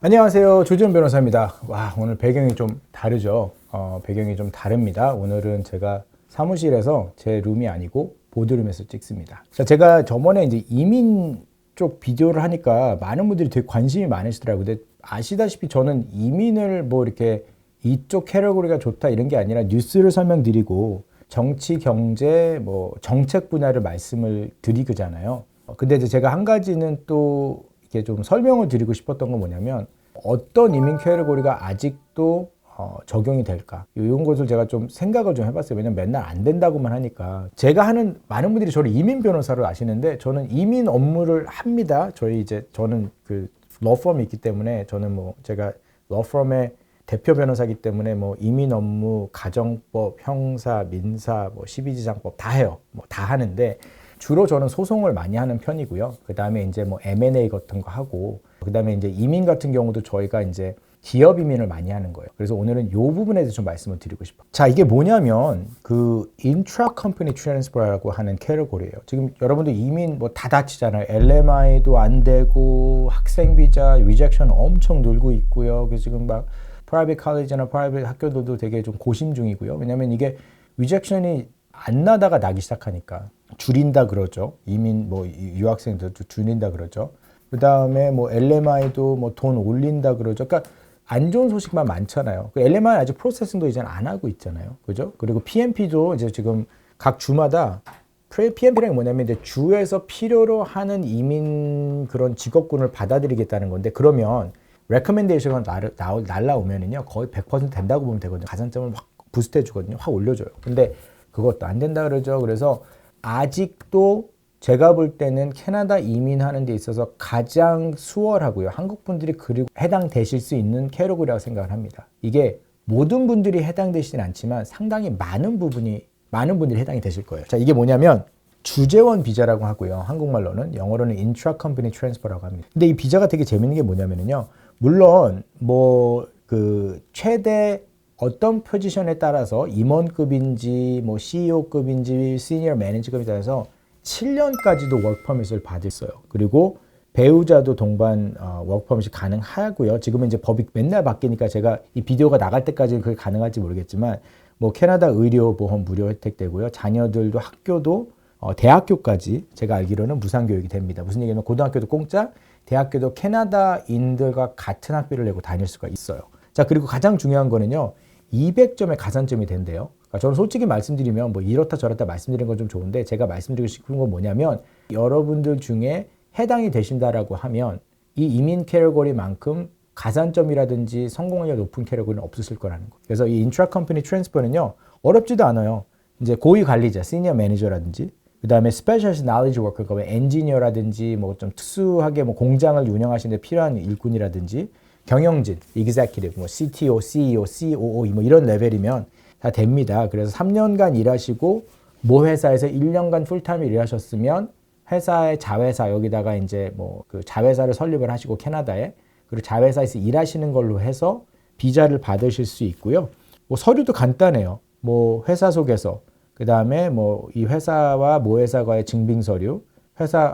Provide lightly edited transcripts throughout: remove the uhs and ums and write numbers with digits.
안녕하세요. 조지현 변호사입니다. 와, 오늘 배경이 좀 다르죠. 배경이 좀 다릅니다. 오늘은 제가 사무실에서 제 룸이 아니고 보드룸에서 찍습니다. 자, 제가 저번에 이제 이민 쪽 비디오를 하니까 많은 분들이 되게 관심이 많으시더라고요. 근데 아시다시피 저는 이민을 뭐 이렇게 이쪽 캐러고리가 좋다 이런 게 아니라 뉴스를 설명드리고 정치, 경제, 뭐 정책 분야를 말씀을 드리잖아요. 근데 이제 제가 한 가지는 또 이게 좀 설명을 드리고 싶었던 건 뭐냐면 어떤 이민 캐러고리가 아직도 적용이 될까 이런 것을 제가 좀 생각을 좀 해봤어요. 왜냐면 맨날 안 된다고만 하니까. 제가 하는 많은 분들이 저를 이민 변호사로 아시는데 저는 이민 업무를 합니다. 저는 그 러펌이 있기 때문에 저는 뭐 제가 러펌의 대표 변호사이기 때문에 뭐 이민 업무, 가정법, 형사, 민사, 뭐 십이지장법 다 해요. 뭐 다 하는데 주로 저는 소송을 많이 하는 편이고요. 그 다음에 이제 뭐 M&A 같은 거 하고, 그 다음에 이제 이민 같은 경우도 저희가 이제 기업 이민을 많이 하는 거예요. 그래서 오늘은 이 부분에 대해서 좀 말씀을 드리고 싶어요. 자, 이게 뭐냐면 그 인트라 컴퍼니 트랜스퍼라고 하는 캐러고리예요. 지금 여러분들 이민 뭐 다 다치잖아요. LMI도 안 되고 학생 비자 리젝션 엄청 늘고 있고요. 그래서 지금 막 프라이빗 칼리지나 프라이빗 학교들도 되게 좀 고심 중이고요. 왜냐면 이게 리젝션이 안 나다가 나기 시작하니까 줄인다 그러죠. 이민 뭐 유학생들도 줄인다 그러죠. 그 다음에 뭐 LMI도 뭐 돈 올린다 그러죠. 그러니까 안 좋은 소식만 많잖아요. 그 LMI 아직 프로세싱도 이제 안 하고 있잖아요. 그죠? 그리고 PMP도 이제 지금 각 주마다 PMP라는 게 뭐냐면 이제 주에서 필요로 하는 이민 그런 직업군을 받아들이겠다는 건데 그러면 레커멘데이션이 날라오면은요 거의 100% 된다고 보면 되거든요. 가산점을 확 부스트해 주거든요. 확 올려줘요. 근데 그것도 안 된다 그러죠. 그래서 아직도 제가 볼 때는 캐나다 이민하는 데 있어서 가장 수월하고요. 한국 분들이 그리고 해당되실 수 있는 캐러고리라고 생각을 합니다. 이게 모든 분들이 해당되시진 않지만 상당히 많은 분들이 해당이 되실 거예요. 자, 이게 뭐냐면 주재원 비자라고 하고요. 한국말로는 영어로는 인트라컴퍼니 트랜스퍼라고 합니다. 근데 이 비자가 되게 재밌는 게 뭐냐면요. 물론 뭐 그 최대 어떤 포지션에 따라서 임원급인지 뭐 CEO급인지 시니어 매니저급에 따라서 7년까지도 워크퍼밋을 받을 수 있어요. 그리고 배우자도 동반 워크퍼밋이 가능하고요. 지금은 이제 법이 맨날 바뀌니까 제가 이 비디오가 나갈 때까지는 그게 가능할지 모르겠지만 뭐 캐나다 의료보험 무료 혜택되고요. 자녀들도 학교도 대학교까지 제가 알기로는 무상교육이 됩니다. 무슨 얘기냐면 고등학교도 공짜, 대학교도 캐나다인들과 같은 학비를 내고 다닐 수가 있어요. 자, 그리고 가장 중요한 거는요. 200점의 가산점이 된대요. 그러니까 저는 솔직히 말씀드리면 뭐 이렇다 저렇다 말씀드리는 건 좀 좋은데 제가 말씀드리고 싶은 건 뭐냐면 여러분들 중에 해당이 되신다라고 하면 이 이민 캐러고리만큼 가산점이라든지 성공률이 높은 캐러고리는 없으실 거라는 거. 그래서 이 인트라 컴퍼니 트랜스퍼는요. 어렵지도 않아요. 이제 고위 관리자, 시니어 매니저라든지 그 다음에 스페셜리스트 knowledge worker, 그러니까 엔지니어라든지 뭐 좀 특수하게 뭐 공장을 운영하시는 데 필요한 일꾼이라든지 경영진, executive, 뭐 CTO, CEO, COO 뭐 이런 레벨이면 다 됩니다. 그래서 3년간 일하시고 모 회사에서 1년간 풀타임 일하셨으면 회사의 자회사 여기다가 이제 뭐 그 자회사를 설립을 하시고 캐나다에 그리고 자회사에서 일하시는 걸로 해서 비자를 받으실 수 있고요. 뭐 서류도 간단해요. 뭐 회사 소개서, 그 다음에 뭐 이 회사와 모 회사과의 증빙 서류,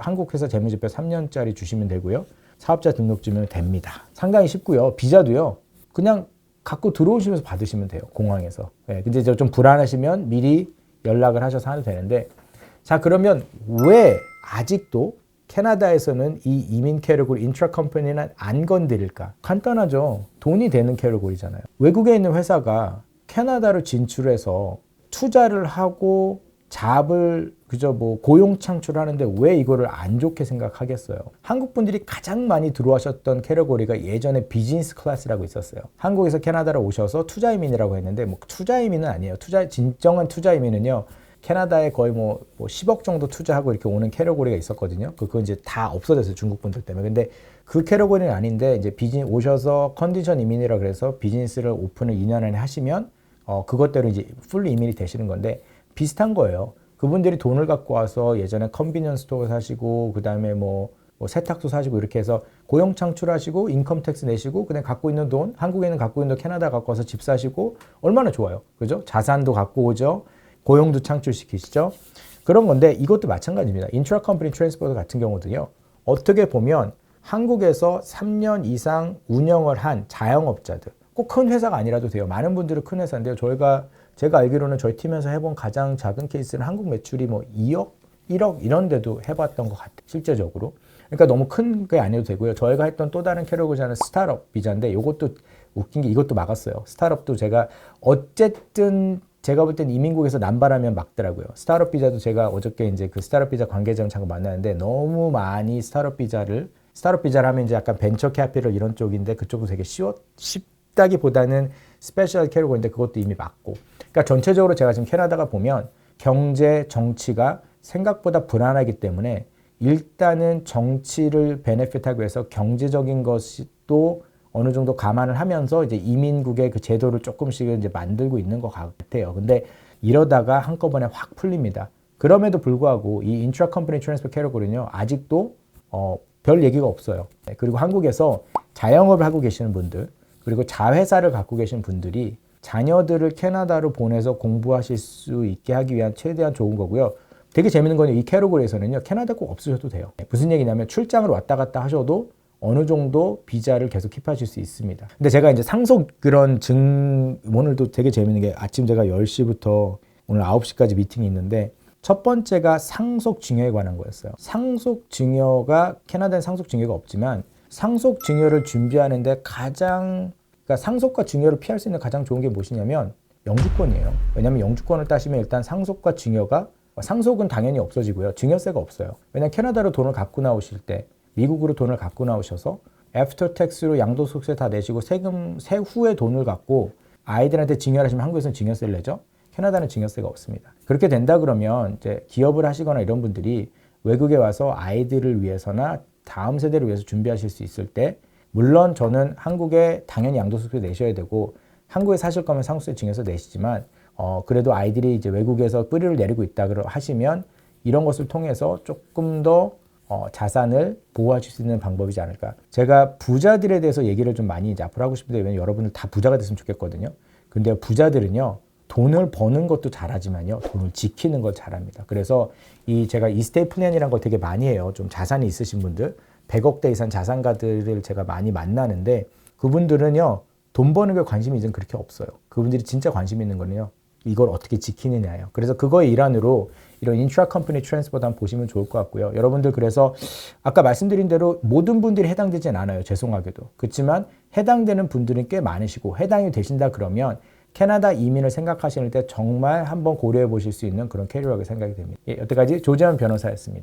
한국 회사 재무제표 3년짜리 주시면 되고요. 사업자 등록증은 됩니다. 상당히 쉽고요. 비자도요. 그냥 갖고 들어오시면서 받으시면 돼요. 공항에서. 네, 근데 좀 불안하시면 미리 연락을 하셔서 하도 되는데 자, 그러면 왜 아직도 캐나다에서는 이 이민 캐러고리 인트라 컴퍼니는 안 건드릴까? 간단하죠. 돈이 되는 캐러고리잖아요. 외국에 있는 회사가 캐나다로 진출해서 투자를 하고 잡을 그저 뭐 고용 창출하는데 왜 이거를 안 좋게 생각하겠어요? 한국 분들이 가장 많이 들어오셨던 캐러고리가 예전에 비즈니스 클래스라고 있었어요. 한국에서 캐나다로 오셔서 투자 이민이라고 했는데 뭐 투자 이민은 아니에요. 진정한 투자 이민은요. 캐나다에 거의 뭐 10억 정도 투자하고 이렇게 오는 캐러고리가 있었거든요. 그거 이제 다 없어졌어요. 중국 분들 때문에. 근데 그 캐러고리는 아닌데 이제 오셔서 컨디션 이민이라 그래서 비즈니스를 오픈을 2년 안에 하시면 그것대로 이제 풀 이민이 되시는 건데 비슷한 거예요. 그분들이 돈을 갖고 와서 예전에 컨비니언스 스토어 사시고 그다음에 뭐 세탁소 사시고 이렇게 해서 고용 창출하시고 인컴 텍스 내시고 그다음에 갖고 있는 돈 한국에는 갖고 있는 돈 캐나다 갖고 와서 집 사시고 얼마나 좋아요. 그죠? 자산도 갖고 오죠. 고용도 창출시키시죠. 그런 건데 이것도 마찬가지입니다. 인트라 컴퍼니 트랜스포트 같은 경우도요. 어떻게 보면 한국에서 3년 이상 운영을 한 자영업자들, 꼭 큰 회사가 아니라도 돼요. 많은 분들은 큰 회사인데요. 제가 알기로는 저희 팀에서 해본 가장 작은 케이스는 한국 매출이 뭐 2억, 1억 이런 데도 해봤던 것 같아요. 실제적으로. 그러니까 너무 큰 게 아니어도 되고요. 저희가 했던 또 다른 캐러고자는 스타트업 비자인데 이것도 웃긴 게 이것도 막았어요. 스타트업도 제가 어쨌든 제가 볼 땐 이민국에서 남발하면 막더라고요. 스타트업 비자도 제가 어저께 이제 그 스타트업 비자 관계자랑 잠깐 만났는데 너무 많이 스타트업 비자를 하면 이제 약간 벤처 캐피털 이런 쪽인데 그쪽도 되게 쉽다기보다는 스페셜 캐러고인데 그것도 이미 막고. 그러니까 전체적으로 제가 지금 캐나다가 보면 경제, 정치가 생각보다 불안하기 때문에 일단은 정치를 베네핏하기 위해서 경제적인 것이 또 어느 정도 감안을 하면서 이제 이민국의 그 제도를 조금씩 이제 만들고 있는 것 같아요. 근데 이러다가 한꺼번에 확 풀립니다. 그럼에도 불구하고 이 인트라 컴퍼니 트랜스퍼 캐러고는요 아직도 별 얘기가 없어요. 그리고 한국에서 자영업을 하고 계시는 분들 그리고 자회사를 갖고 계신 분들이 자녀들을 캐나다로 보내서 공부하실 수 있게 하기 위한 최대한 좋은 거고요. 되게 재밌는 건 이 캐러고에서는요 캐나다 꼭 없으셔도 돼요. 무슨 얘기냐면 출장을 왔다 갔다 하셔도 어느 정도 비자를 계속 킵하실 수 있습니다. 근데 제가 이제 상속 그런 오늘도 되게 재밌는 게 아침 제가 10시부터 오늘 9시까지 미팅이 있는데 첫 번째가 상속 증여에 관한 거였어요. 상속 증여가 캐나다엔 상속 증여가 없지만 상속 증여를 준비하는데 그러니까 상속과 증여를 피할 수 있는 가장 좋은 게 무엇이냐면 영주권이에요. 왜냐하면 영주권을 따시면 일단 상속과 증여가 상속은 당연히 없어지고요. 증여세가 없어요. 왜냐하면 캐나다로 돈을 갖고 나오실 때 미국으로 돈을 갖고 나오셔서 애프터 텍스로 양도소득세 다 내시고 세후에 돈을 갖고 아이들한테 증여를 하시면 한국에서는 증여세를 내죠. 캐나다는 증여세가 없습니다. 그렇게 된다 그러면 이제 기업을 하시거나 이런 분들이 외국에 와서 아이들을 위해서나 다음 세대를 위해서 준비하실 수 있을 때 물론 저는 한국에 당연히 양도소득세 내셔야 되고 한국에 사실 거면 상속세 증여세 내시지만 그래도 아이들이 이제 외국에서 뿌리를 내리고 있다 하시면 이런 것을 통해서 조금 더 자산을 보호하실 수 있는 방법이지 않을까. 제가 부자들에 대해서 얘기를 좀 많이 이제 앞으로 하고 싶은데 왜냐면 여러분들 다 부자가 됐으면 좋겠거든요. 근데 부자들은요 돈을 버는 것도 잘하지만요 돈을 지키는 걸 잘합니다. 그래서 제가 이스테이트 플랜이라는 걸 되게 많이 해요. 좀 자산이 있으신 분들 100억대 이상 자산가들을 제가 많이 만나는데 그분들은요 돈 버는 게 관심이 이제 그렇게 없어요. 그분들이 진짜 관심 있는 거는요 이걸 어떻게 지키느냐예요. 그래서 그거의 일환으로 이런 인트라 컴퍼니 트랜스퍼도 한번 보시면 좋을 것 같고요. 여러분들 그래서 아까 말씀드린 대로 모든 분들이 해당되진 않아요. 죄송하게도. 그렇지만 해당되는 분들은 꽤 많으시고 해당이 되신다 그러면 캐나다 이민을 생각하시는 때 정말 한번 고려해 보실 수 있는 그런 캐리어라고 생각이 됩니다. 여태까지 조재현 변호사였습니다.